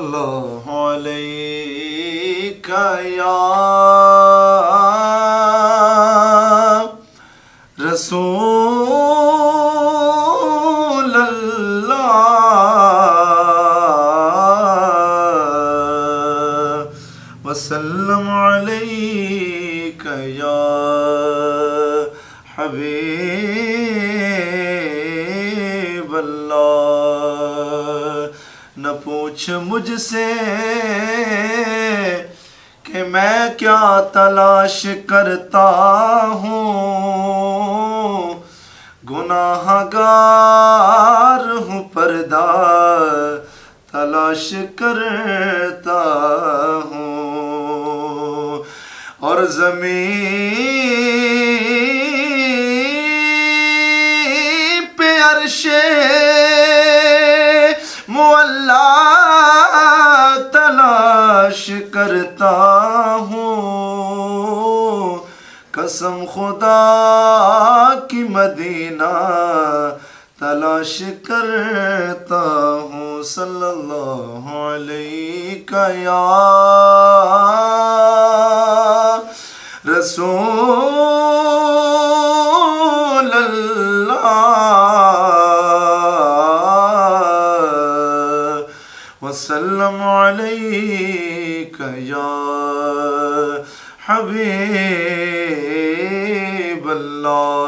اللہ علیہ یا رسول اللہ وسلم علیک یا حبیب اللہ۔ نہ پوچھ مجھ سے کہ میں کیا تلاش کرتا ہوں، گناہ گار ہوں پردہ تلاش کرتا ہوں، اور زمین پہ عرش معلا تلاش کرتا ہوں، قسم خدا کی مدینہ تلاش کرتا ہوں۔ صلی اللہ علیہ یا رسول اللہ وسلم علیک یا حبیب اللہ۔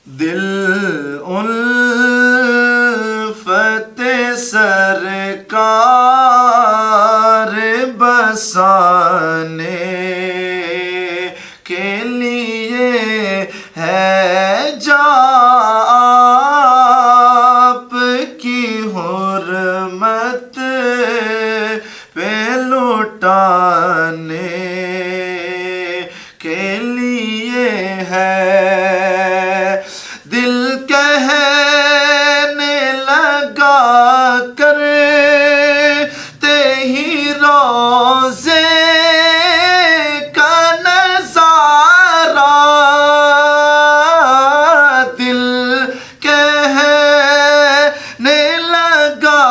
دل الفت سرکار بسانے کے لیے ہے جا آپ کی حرمت پہ لٹانے کے لیے ہے، دل کہنے لگا کرتے ہی روزے کا نظارہ، دل کہنے لگا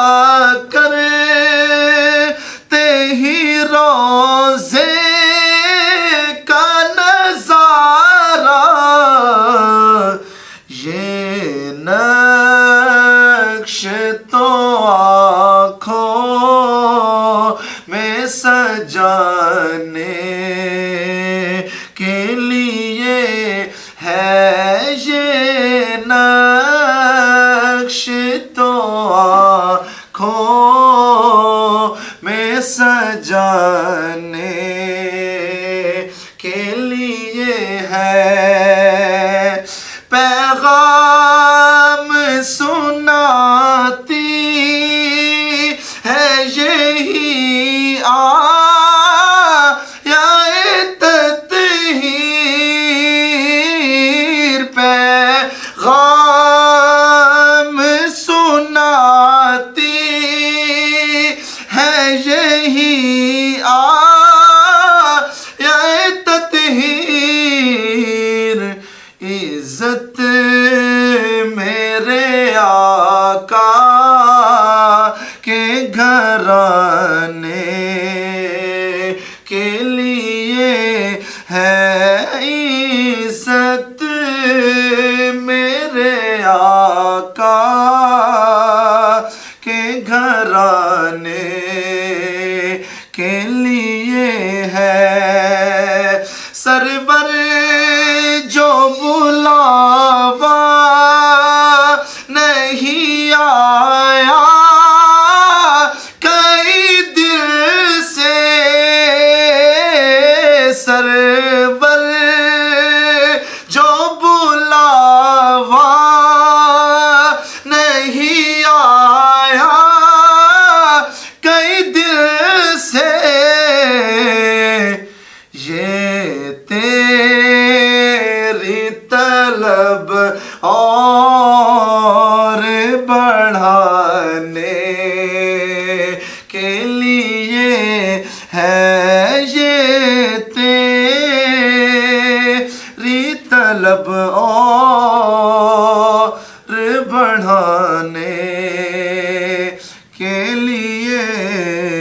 کرتے ہی روزے کا نظارہ، یہ نقش تو آنکھوں میں سجانے کے لیے ہے، یہ نقش تو آنکھوں میں سجانے کے لیے ہے، پیغام سناتی ہے یہی آیت تطہیر، پیغام سناتی ہے یہی آیت تطہیر، عزت میرے آقا کے گھرانے کے لیے ہے، عزت میرے آقا کے گھرانے کے لیے ہے، سرور جو بلاوا نہیں آیا کئی دل سے، سرور جو بلاوا نہیں آیا کئی دل سے، یہ تیری طلب اور بڑھانے کے لیے ہے، یہ تیری طلب اور بڑھانے لیے